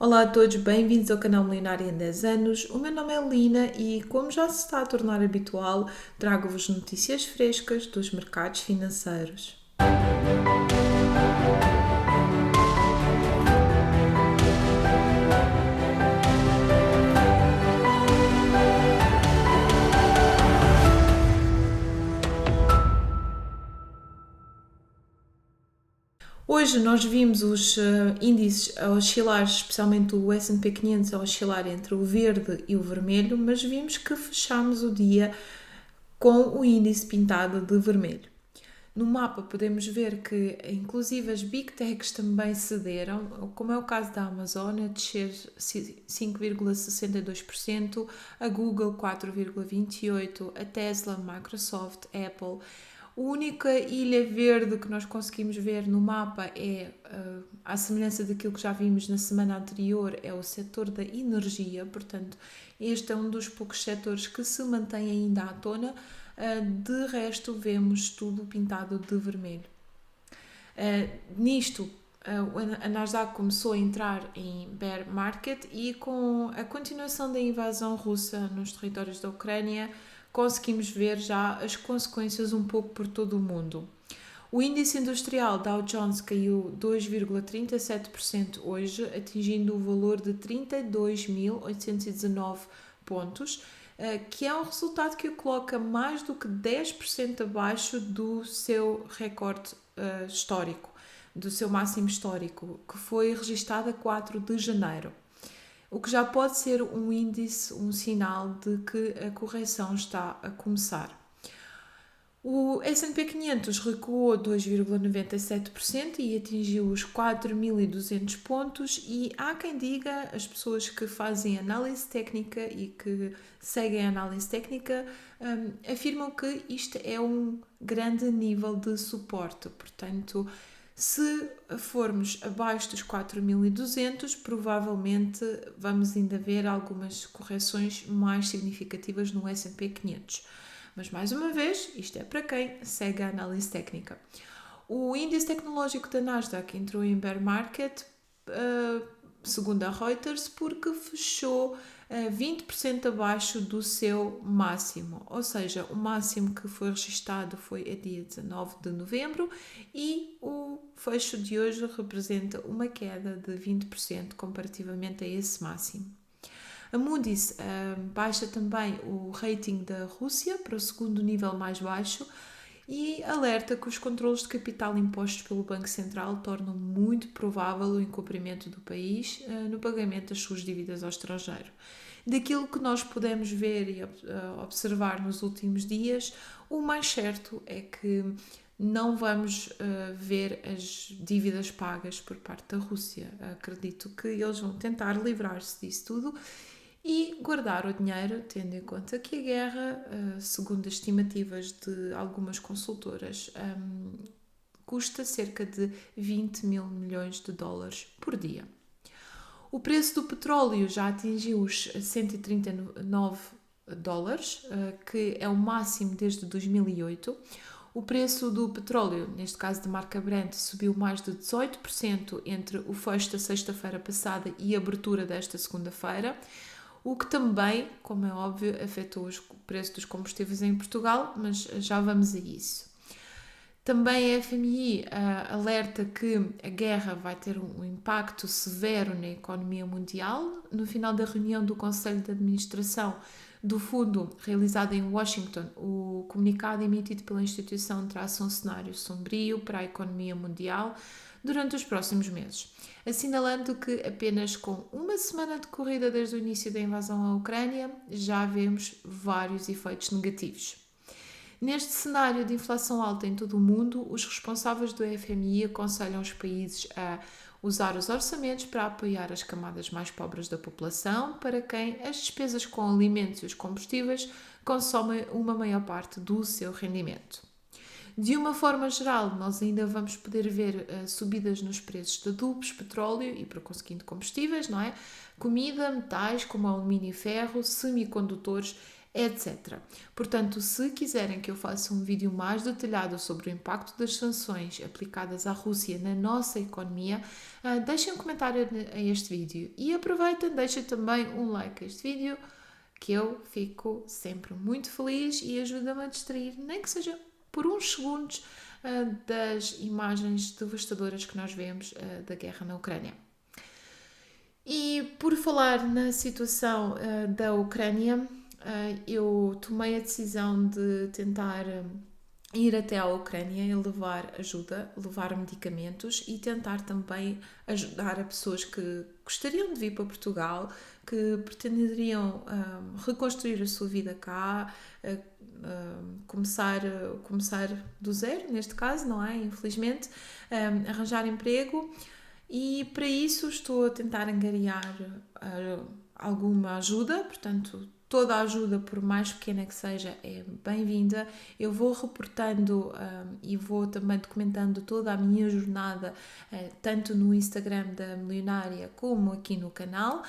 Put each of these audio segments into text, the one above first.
Olá a todos, bem-vindos ao canal Milionário em 10 anos. O meu nome é Lina e, como já se está a tornar habitual, trago-vos notícias frescas dos mercados financeiros. Hoje nós vimos os índices a oscilar, especialmente o S&P 500 a oscilar entre o verde e o vermelho, mas vimos que fechámos o dia com o índice pintado de vermelho. No mapa podemos ver que inclusive as Big Techs também cederam, como é o caso da Amazon, a descer 5,62%, a Google 4,28%, a Tesla, Microsoft, Apple. A única ilha verde que nós conseguimos ver no mapa é, à semelhança daquilo que já vimos na semana anterior, é o setor da energia. Portanto, este é um dos poucos setores que se mantém ainda à tona. De resto, vemos tudo pintado de vermelho. Nisto, a Nasdaq começou a entrar em bear market e com a continuação da invasão russa nos territórios da Ucrânia, conseguimos ver já as consequências um pouco por todo o mundo. O índice industrial Dow Jones caiu 2,37% hoje, atingindo o valor de 32.819 pontos, que é um resultado que o coloca mais do que 10% abaixo do seu recorde histórico, do seu máximo histórico, que foi registado a 4 de janeiro. O que já pode ser um índice, um sinal de que a correção está a começar. O S&P 500 recuou 2,97% e atingiu os 4.200 pontos, e há quem diga, as pessoas que fazem análise técnica e que seguem a análise técnica afirmam que isto é um grande nível de suporte. Portanto, se formos abaixo dos 4.200, provavelmente vamos ainda ver algumas correções mais significativas no S&P 500. Mas, mais uma vez, isto é para quem segue a análise técnica. O índice tecnológico da Nasdaq entrou em bear market, segundo a Reuters, porque fechou 20% abaixo do seu máximo. Ou seja, o máximo que foi registado foi a dia 19 de novembro e o fecho de hoje representa uma queda de 20% comparativamente a esse máximo. A Moody's baixa também o rating da Rússia para o segundo nível mais baixo e alerta que os controlos de capital impostos pelo Banco Central tornam muito provável o incumprimento do país no pagamento das suas dívidas ao estrangeiro. Daquilo que nós podemos ver e observar nos últimos dias, o mais certo é que não vamos ver as dívidas pagas por parte da Rússia. Acredito que eles vão tentar livrar-se disso tudo e guardar o dinheiro, tendo em conta que a guerra, segundo as estimativas de algumas consultoras, custa cerca de 20 mil milhões de dólares por dia. O preço do petróleo já atingiu os 139 dólares, que é o máximo desde 2008. O preço do petróleo, neste caso de marca Brent, subiu mais de 18% entre o fecho da sexta-feira passada e a abertura desta segunda-feira, o que também, como é óbvio, afetou o preço dos combustíveis em Portugal, mas já vamos a isso. Também a FMI alerta que a guerra vai ter um impacto severo na economia mundial. No final da reunião do Conselho de Administração do Fundo, realizada em Washington, o comunicado emitido pela instituição traça um cenário sombrio para a economia mundial durante os próximos meses, assinalando que apenas com uma semana de corrida desde o início da invasão à Ucrânia já vemos vários efeitos negativos. Neste cenário de inflação alta em todo o mundo, os responsáveis do FMI aconselham os países a usar os orçamentos para apoiar as camadas mais pobres da população, para quem as despesas com alimentos e os combustíveis consomem uma maior parte do seu rendimento. De uma forma geral, nós ainda vamos poder ver subidas nos preços de adubos, petróleo e, por conseguinte, combustíveis, não é? Comida, metais como alumínio e ferro, semicondutores, etc. Portanto, se quiserem que eu faça um vídeo mais detalhado sobre o impacto das sanções aplicadas à Rússia na nossa economia, deixem um comentário a este vídeo e aproveitem, deixem também um like a este vídeo, que eu fico sempre muito feliz e ajuda-me a distrair, nem que seja por uns segundos, das imagens devastadoras que nós vemos da guerra na Ucrânia. E por falar na situação da Ucrânia, eu tomei a decisão de tentar ir até à Ucrânia e levar ajuda, levar medicamentos e tentar também ajudar a pessoas que gostariam de vir para Portugal, que pretenderiam reconstruir a sua vida cá, começar do zero, neste caso, não é? Infelizmente, arranjar emprego. E para isso estou a tentar angariar alguma ajuda, portanto, toda a ajuda, por mais pequena que seja, é bem-vinda. Eu vou reportando e vou também documentando toda a minha jornada, tanto no Instagram da Milionária como aqui no canal.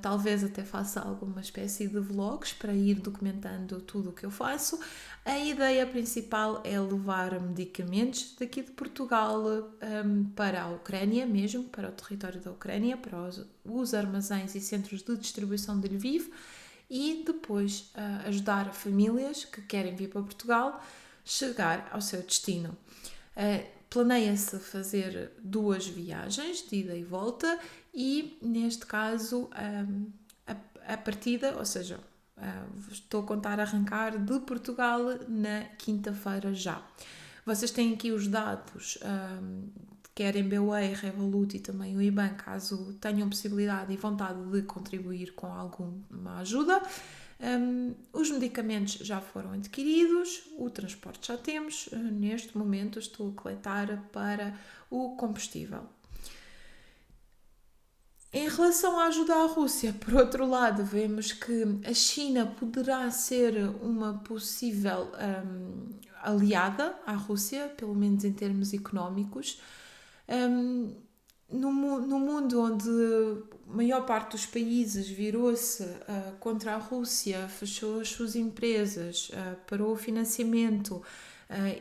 Talvez até faça alguma espécie de vlogs para ir documentando tudo o que eu faço. A ideia principal é levar medicamentos daqui de Portugal para a Ucrânia mesmo, para o território da Ucrânia, para os armazéns e centros de distribuição de Lviv, e depois ajudar famílias que querem vir para Portugal chegar ao seu destino. Planeia-se fazer 2 viagens de ida e volta e, neste caso, a partida, ou seja, estou a contar arrancar de Portugal na quinta-feira já. Vocês têm aqui os dados, querem BWay, Revolut e também o IBAN, caso tenham possibilidade e vontade de contribuir com alguma ajuda. Os medicamentos já foram adquiridos, o transporte já temos, neste momento estou a coletar para o combustível. Em relação à ajuda à Rússia, por outro lado, vemos que a China poderá ser uma possível aliada à Rússia, pelo menos em termos económicos. No mundo onde a maior parte dos países virou-se contra a Rússia, fechou as suas empresas, parou o financiamento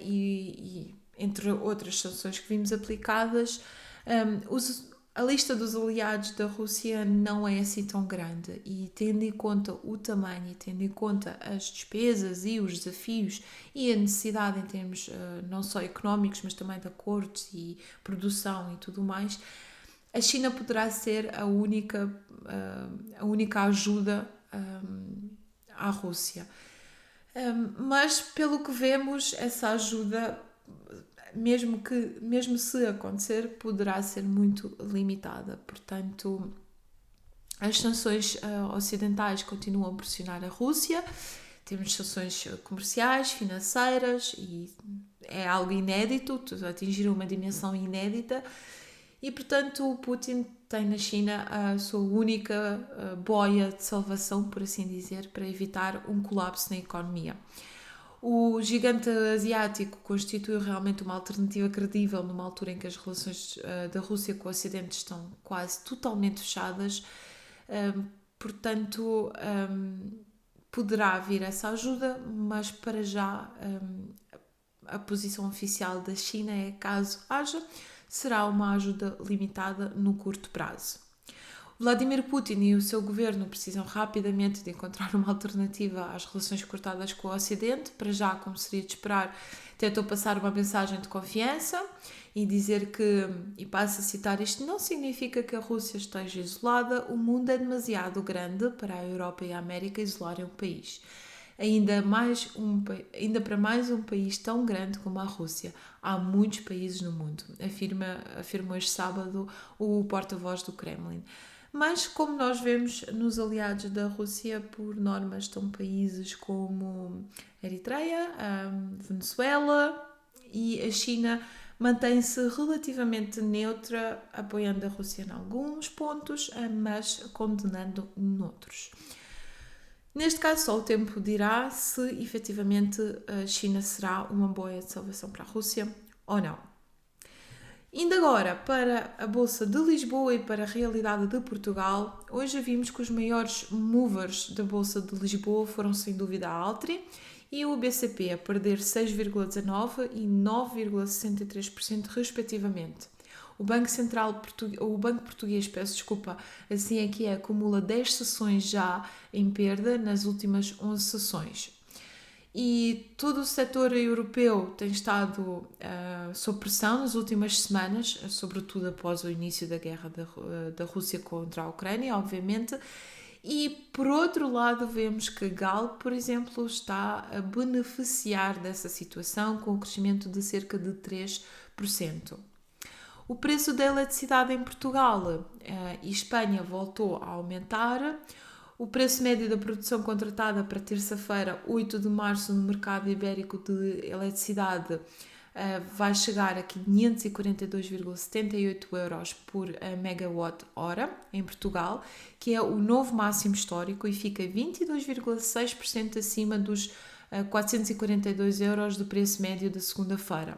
e entre outras sanções que vimos aplicadas, a lista dos aliados da Rússia não é assim tão grande e, tendo em conta o tamanho e tendo em conta as despesas e os desafios e a necessidade em termos não só económicos, mas também de acordos e produção e tudo mais, a China poderá ser a única ajuda à Rússia. Mas, pelo que vemos, essa ajuda, mesmo se acontecer, poderá ser muito limitada. Portanto, as sanções ocidentais continuam a pressionar a Rússia. Temos sanções comerciais, financeiras, e é algo inédito, atingir uma dimensão inédita. E, portanto, o Putin tem na China a sua única boia de salvação, por assim dizer, para evitar um colapso na economia. O gigante asiático constitui realmente uma alternativa credível numa altura em que as relações da Rússia com o Ocidente estão quase totalmente fechadas. Portanto, poderá vir essa ajuda, mas para já a posição oficial da China é, caso haja, será uma ajuda limitada no curto prazo. Vladimir Putin e o seu governo precisam rapidamente de encontrar uma alternativa às relações cortadas com o Ocidente. Para já, como seria de esperar, tentou passar uma mensagem de confiança e dizer que, e passo a citar, isto não significa que a Rússia esteja isolada, o mundo é demasiado grande para a Europa e a América isolarem o país. Ainda para mais um país tão grande como a Rússia. Há muitos países no mundo, afirmou este sábado o porta-voz do Kremlin. Mas, como nós vemos nos aliados da Rússia, por norma estão países como Eritreia, Venezuela, e a China mantém-se relativamente neutra, apoiando a Rússia em alguns pontos, mas condenando noutros. Neste caso, só o tempo dirá se efetivamente a China será uma boia de salvação para a Rússia ou não. Indo agora para a Bolsa de Lisboa e para a realidade de Portugal, hoje vimos que os maiores movers da Bolsa de Lisboa foram sem dúvida a Altri e o BCP a perder 6,19% e 9,63% respectivamente. O Banco Português, peço desculpa, assim aqui acumula 10 sessões já em perda nas últimas 11 sessões. E todo o setor europeu tem estado sob pressão nas últimas semanas, sobretudo após o início da guerra da Rússia contra a Ucrânia, obviamente. E, por outro lado, vemos que Galp, por exemplo, está a beneficiar dessa situação com o crescimento de cerca de 3%. O preço da eletricidade em Portugal e Espanha voltou a aumentar. O preço médio da produção contratada para terça-feira, 8 de março, no mercado ibérico de eletricidade vai chegar a 542,78 euros por megawatt-hora em Portugal, que é o novo máximo histórico e fica 22,6% acima dos 442 euros do preço médio da segunda-feira.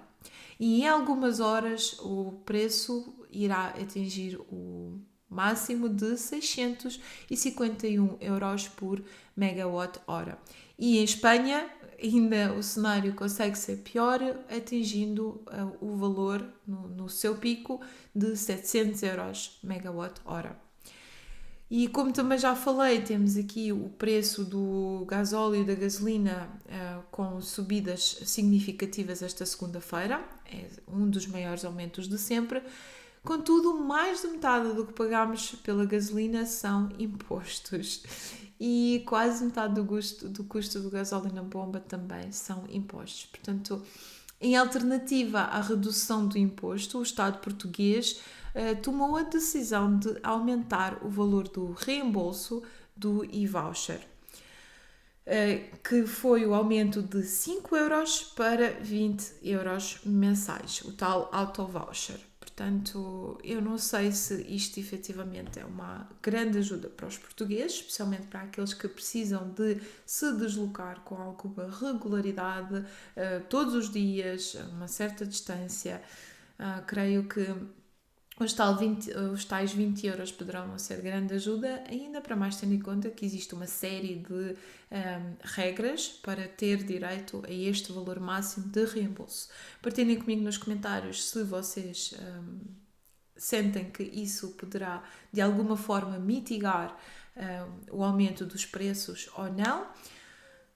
E em algumas horas o preço irá atingir o máximo de 651 euros por megawatt-hora. E em Espanha, ainda o cenário consegue ser pior, atingindo o valor no seu pico de 700 euros megawatt-hora. E como também já falei, temos aqui o preço do gasóleo e da gasolina com subidas significativas esta segunda-feira, é um dos maiores aumentos de sempre. Contudo, mais de metade do que pagamos pela gasolina são impostos e quase metade do custo do gasóleo na bomba também são impostos. Portanto, em alternativa à redução do imposto, o Estado português tomou a decisão de aumentar o valor do reembolso do e-voucher, que foi o aumento de 5 euros para 20 euros mensais, o tal auto-voucher. Portanto, eu não sei se isto efetivamente é uma grande ajuda para os portugueses, especialmente para aqueles que precisam de se deslocar com alguma regularidade, todos os dias, a uma certa distância. Creio que os tais 20 euros poderão não ser grande ajuda, ainda para mais tendo em conta que existe uma série de regras para ter direito a este valor máximo de reembolso. Partilhem comigo nos comentários se vocês sentem que isso poderá de alguma forma mitigar o aumento dos preços ou não.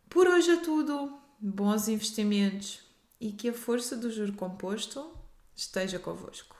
Por hoje é tudo, bons investimentos e que a força do juro composto esteja convosco.